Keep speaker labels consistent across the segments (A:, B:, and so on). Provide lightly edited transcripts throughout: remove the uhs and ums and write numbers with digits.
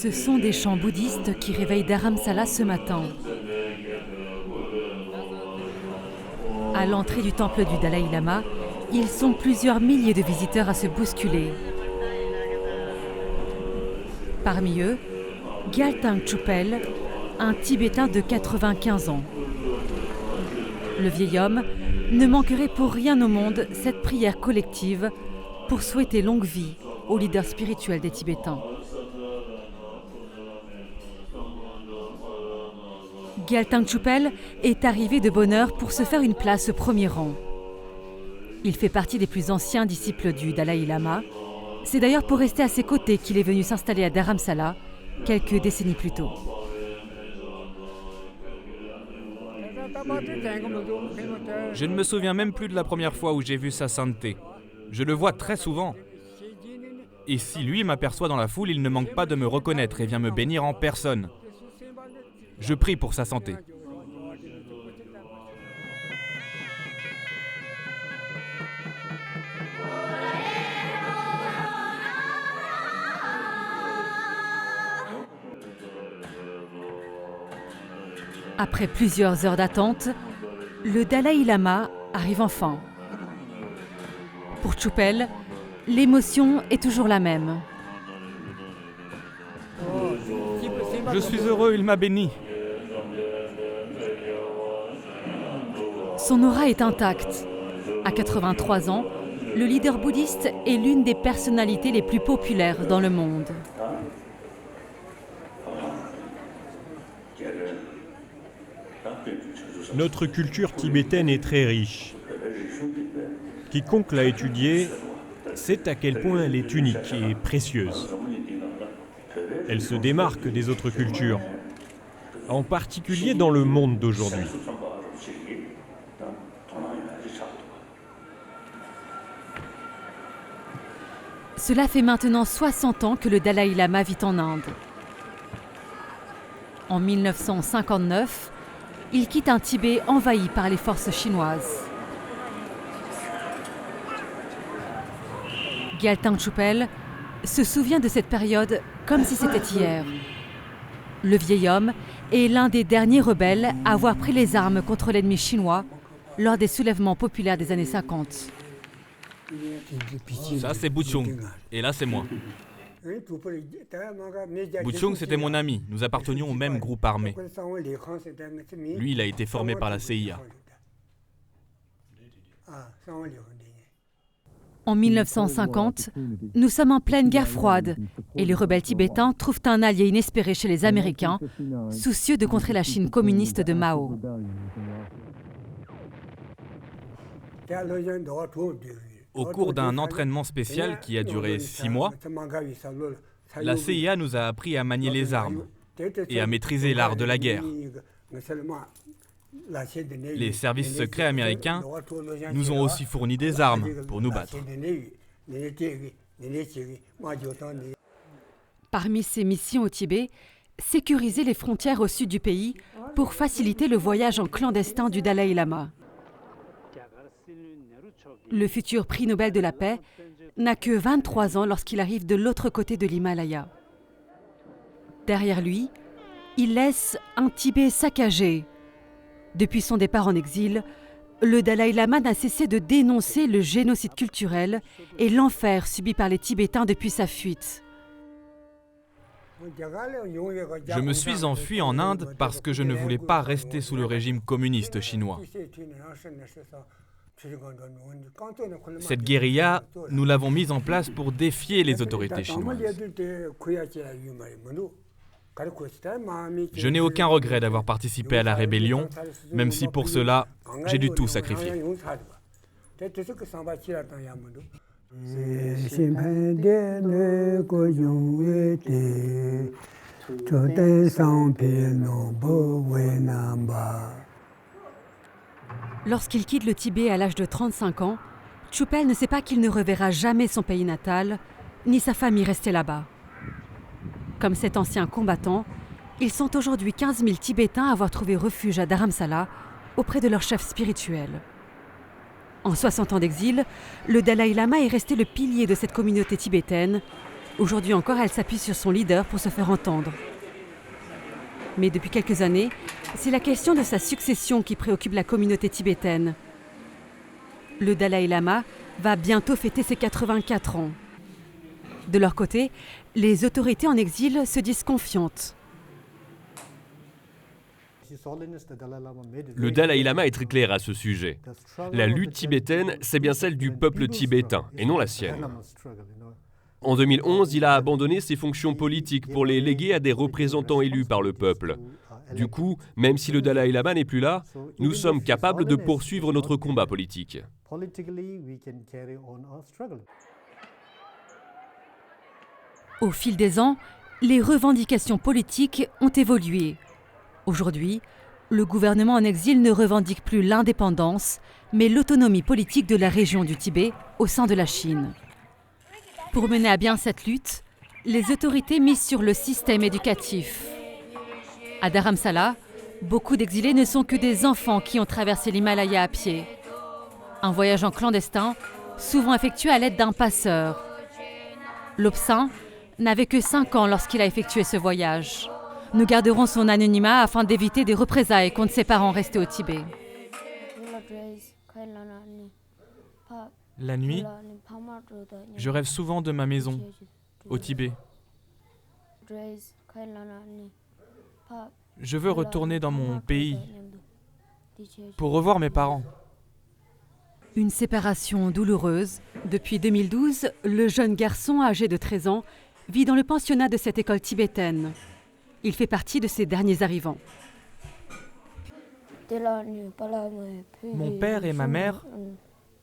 A: Ce sont des chants bouddhistes qui réveillent Dharamsala ce matin. À l'entrée du temple du Dalai Lama, ils sont plusieurs milliers de visiteurs à se bousculer. Parmi eux, Gyaltang Chupel, un Tibétain de 95 ans. Le vieil homme ne manquerait pour rien au monde cette prière collective pour souhaiter longue vie au leader spirituel des Tibétains. Gyaltang Chupel est arrivé de bonne heure pour se faire une place au premier rang. Il fait partie des plus anciens disciples du Dalai Lama. C'est d'ailleurs pour rester à ses côtés qu'il est venu s'installer à Dharamsala quelques décennies plus tôt.
B: Je ne me souviens même plus de la première fois où j'ai vu sa sainteté. Je le vois très souvent. Et si lui m'aperçoit dans la foule, il ne manque pas de me reconnaître et vient me bénir en personne. Je prie pour sa santé.
A: Après plusieurs heures d'attente, le Dalai Lama arrive enfin. Pour Chupel, l'émotion est toujours la même.
B: Je suis heureux, il m'a béni.
A: Son aura est intacte. À 83 ans, le leader bouddhiste est l'une des personnalités les plus populaires dans le monde.
C: Notre culture tibétaine est très riche. Quiconque l'a étudiée sait à quel point elle est unique et précieuse. Elle se démarque des autres cultures, en particulier dans le monde d'aujourd'hui.
A: Cela fait maintenant 60 ans que le Dalai Lama vit en Inde. En 1959, il quitte un Tibet envahi par les forces chinoises. Gyaltang Chupel se souvient de cette période comme si c'était hier. Le vieil homme est l'un des derniers rebelles à avoir pris les armes contre l'ennemi chinois lors des soulèvements populaires des années 50.
B: Ça, c'est Buchung. Et là, c'est moi. Buchung, c'était mon ami. Nous appartenions au même groupe armé. Lui, il a été formé par la CIA.
A: En 1950, nous sommes en pleine guerre froide et les rebelles tibétains trouvent un allié inespéré chez les Américains, soucieux de contrer la Chine communiste de Mao.
B: Au cours d'un entraînement spécial qui a duré 6 mois, la CIA nous a appris à manier les armes et à maîtriser l'art de la guerre. Les services secrets américains nous ont aussi fourni des armes pour nous battre.
A: Parmi ces missions au Tibet, sécuriser les frontières au sud du pays pour faciliter le voyage en clandestin du Dalai Lama. Le futur prix Nobel de la paix n'a que 23 ans lorsqu'il arrive de l'autre côté de l'Himalaya. Derrière lui, il laisse un Tibet saccagé. Depuis son départ en exil, le Dalai Lama n'a cessé de dénoncer le génocide culturel et l'enfer subi par les Tibétains depuis sa fuite.
B: Je me suis enfui en Inde parce que je ne voulais pas rester sous le régime communiste chinois. Cette guérilla, nous l'avons mise en place pour défier les autorités chinoises. Je n'ai aucun regret d'avoir participé à la rébellion, même si pour cela, j'ai dû tout sacrifier.
A: Lorsqu'il quitte le Tibet à l'âge de 35 ans, Chupel ne sait pas qu'il ne reverra jamais son pays natal, ni sa famille restée là-bas. Comme cet ancien combattant, ils sont aujourd'hui 15 000 Tibétains à avoir trouvé refuge à Dharamsala auprès de leur chef spirituel. En 60 ans d'exil, le Dalai Lama est resté le pilier de cette communauté tibétaine Aujourd'hui encore, elle s'appuie sur son leader pour se faire entendre. Mais depuis quelques années, c'est la question de sa succession qui préoccupe la communauté tibétaine. Le Dalai Lama va bientôt fêter ses 84 ans. De leur côté, les autorités en exil se disent confiantes.
D: Le Dalai Lama est très clair à ce sujet. La lutte tibétaine, c'est bien celle du peuple tibétain et non la sienne. En 2011, il a abandonné ses fonctions politiques pour les léguer à des représentants élus par le peuple. Du coup, même si le Dalai Lama n'est plus là, nous sommes capables de poursuivre notre combat politique.
A: Au fil des ans, les revendications politiques ont évolué. Aujourd'hui, le gouvernement en exil ne revendique plus l'indépendance, mais l'autonomie politique de la région du Tibet au sein de la Chine. Pour mener à bien cette lutte, les autorités misent sur le système éducatif. À Dharamsala, beaucoup d'exilés ne sont que des enfants qui ont traversé l'Himalaya à pied. Un voyage en clandestin, souvent effectué à l'aide d'un passeur. Lobsang n'avait que 5 ans lorsqu'il a effectué ce voyage. Nous garderons son anonymat afin d'éviter des représailles contre ses parents restés au Tibet.
B: La nuit, je rêve souvent de ma maison, au Tibet. Je veux retourner dans mon pays pour revoir mes parents.
A: Une séparation douloureuse. Depuis 2012, le jeune garçon âgé de 13 ans vit dans le pensionnat de cette école tibétaine. Il fait partie de ces derniers arrivants.
B: Mon père et ma mère,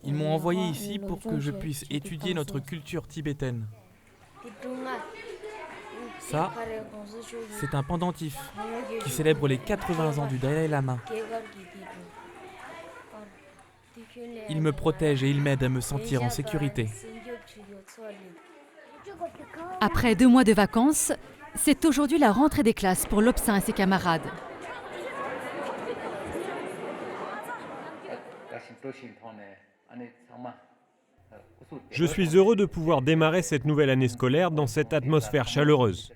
B: ils m'ont envoyé ici pour que je puisse étudier notre culture tibétaine. Ça, c'est un pendentif qui célèbre les 80 ans du Dalai Lama. Il me protège et il m'aide à me sentir en sécurité.
A: Après 2 mois de vacances, c'est aujourd'hui la rentrée des classes pour Lobsang et ses camarades.
C: Je suis heureux de pouvoir démarrer cette nouvelle année scolaire dans cette atmosphère chaleureuse.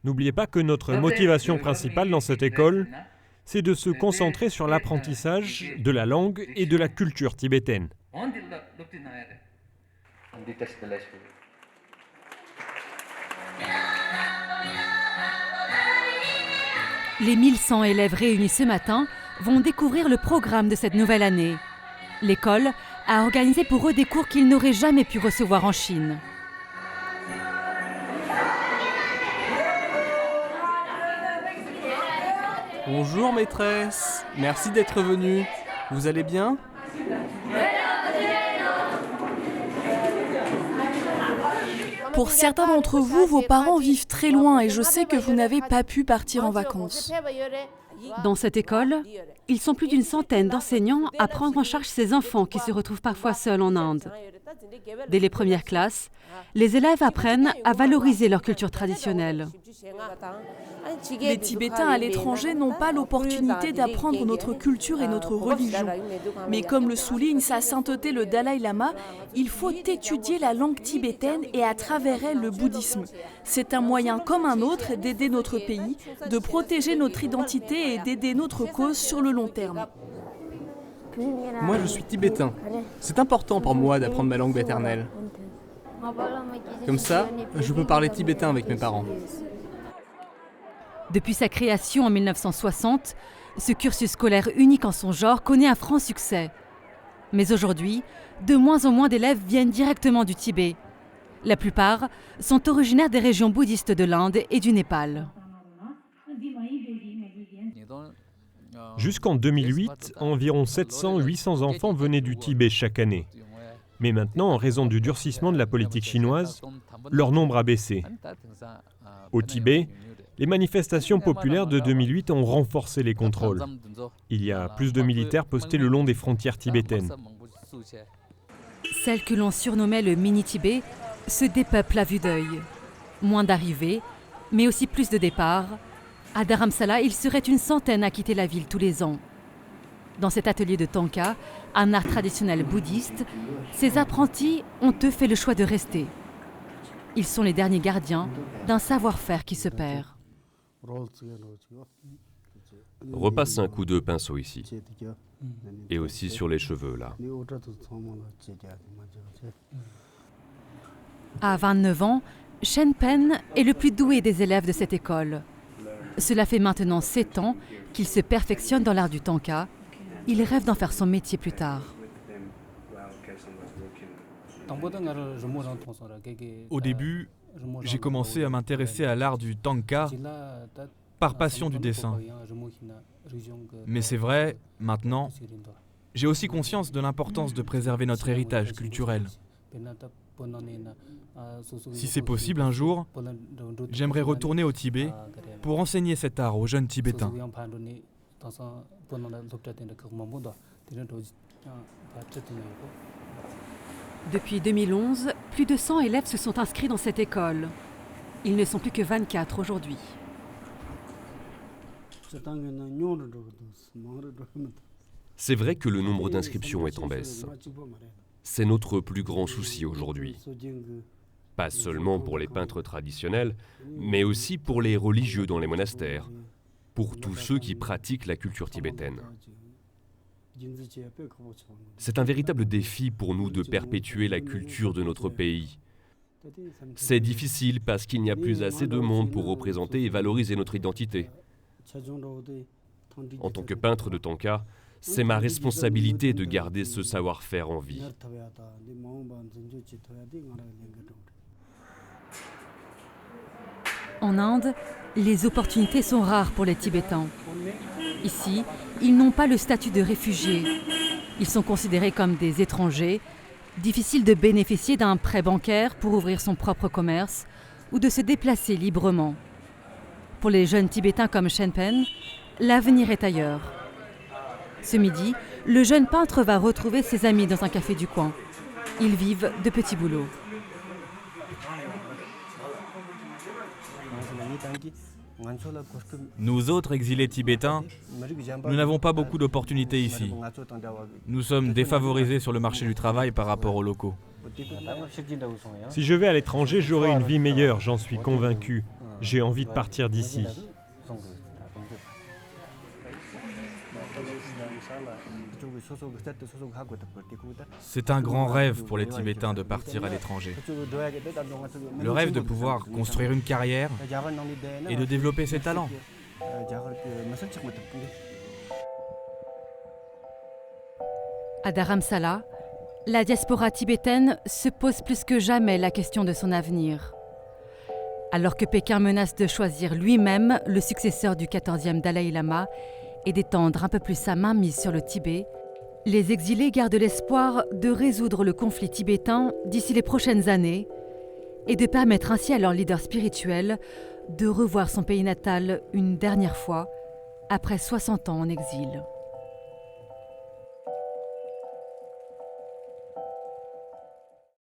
C: N'oubliez pas que notre motivation principale dans cette école, c'est de se concentrer sur l'apprentissage de la langue et de la culture tibétaine.
A: Les 1100 élèves réunis ce matin vont découvrir le programme de cette nouvelle année. L'école a organisé pour eux des cours qu'ils n'auraient jamais pu recevoir en Chine.
E: Bonjour maîtresse, merci d'être venue. Vous allez bien ?
F: Pour certains d'entre vous, vos parents vivent très loin et je sais que vous n'avez pas pu partir en vacances.
A: Dans cette école, ils sont plus d'une centaine d'enseignants à prendre en charge ces enfants qui se retrouvent parfois seuls en Inde. Dès les premières classes, les élèves apprennent à valoriser leur culture traditionnelle.
F: Les Tibétains à l'étranger n'ont pas l'opportunité d'apprendre notre culture et notre religion. Mais comme le souligne sa sainteté le Dalai Lama, il faut étudier la langue tibétaine et à travers elle le bouddhisme. C'est un moyen comme un autre d'aider notre pays, de protéger notre identité et d'aider notre cause sur le long terme.
E: Moi je suis tibétain. C'est important pour moi d'apprendre ma langue maternelle. Comme ça, je peux parler tibétain avec mes parents.
A: Depuis sa création en 1960, ce cursus scolaire unique en son genre connaît un franc succès. Mais aujourd'hui, de moins en moins d'élèves viennent directement du Tibet. La plupart sont originaires des régions bouddhistes de l'Inde et du Népal.
C: Jusqu'en 2008, environ 700-800 enfants venaient du Tibet chaque année. Mais maintenant, en raison du durcissement de la politique chinoise, leur nombre a baissé. Au Tibet, les manifestations populaires de 2008 ont renforcé les contrôles. Il y a plus de militaires postés le long des frontières tibétaines.
A: Celle que l'on surnommait le mini-Tibet se dépeuple à vue d'œil. Moins d'arrivées, mais aussi plus de départs. À Dharamsala, il serait une centaine à quitter la ville tous les ans. Dans cet atelier de Tanka, un art traditionnel bouddhiste, ces apprentis ont eux fait le choix de rester. Ils sont les derniers gardiens d'un savoir-faire qui se perd.
D: Repasse un coup de pinceau ici. Et aussi sur les cheveux, là.
A: À 29 ans, Shen Pen est le plus doué des élèves de cette école. Cela fait maintenant 7 ans qu'il se perfectionne dans l'art du tanka. Il rêve d'en faire son métier plus tard.
B: Au début, j'ai commencé à m'intéresser à l'art du tanka par passion du dessin. Mais c'est vrai, maintenant, j'ai aussi conscience de l'importance de préserver notre héritage culturel. Si c'est possible un jour, j'aimerais retourner au Tibet pour enseigner cet art aux jeunes Tibétains.
A: Depuis 2011, plus de 100 élèves se sont inscrits dans cette école. Ils ne sont plus que 24 aujourd'hui.
D: C'est vrai que le nombre d'inscriptions est en baisse. C'est notre plus grand souci aujourd'hui. Pas seulement pour les peintres traditionnels, mais aussi pour les religieux dans les monastères, pour tous ceux qui pratiquent la culture tibétaine. C'est un véritable défi pour nous de perpétuer la culture de notre pays. C'est difficile parce qu'il n'y a plus assez de monde pour représenter et valoriser notre identité. En tant que peintre de tanka, c'est ma responsabilité de garder ce savoir-faire en vie.
A: En Inde, les opportunités sont rares pour les Tibétains. Ici, ils n'ont pas le statut de réfugiés. Ils sont considérés comme des étrangers. Difficile de bénéficier d'un prêt bancaire pour ouvrir son propre commerce ou de se déplacer librement. Pour les jeunes Tibétains comme Shen Pen, l'avenir est ailleurs. Ce midi, le jeune peintre va retrouver ses amis dans un café du coin. Ils vivent de petits boulots.
B: Nous autres exilés tibétains, nous n'avons pas beaucoup d'opportunités ici. Nous sommes défavorisés sur le marché du travail par rapport aux locaux.
C: Si je vais à l'étranger, j'aurai une vie meilleure, j'en suis convaincu. J'ai envie de partir d'ici.
B: C'est un grand rêve pour les Tibétains de partir à l'étranger. Le rêve de pouvoir construire une carrière et de développer ses talents.
A: À Dharamsala, la diaspora tibétaine se pose plus que jamais la question de son avenir. Alors que Pékin menace de choisir lui-même le successeur du 14e Dalai Lama et d'étendre un peu plus sa mainmise sur le Tibet, les exilés gardent l'espoir de résoudre le conflit tibétain d'ici les prochaines années et de permettre ainsi à leur leader spirituel de revoir son pays natal une dernière fois après 60 ans en exil.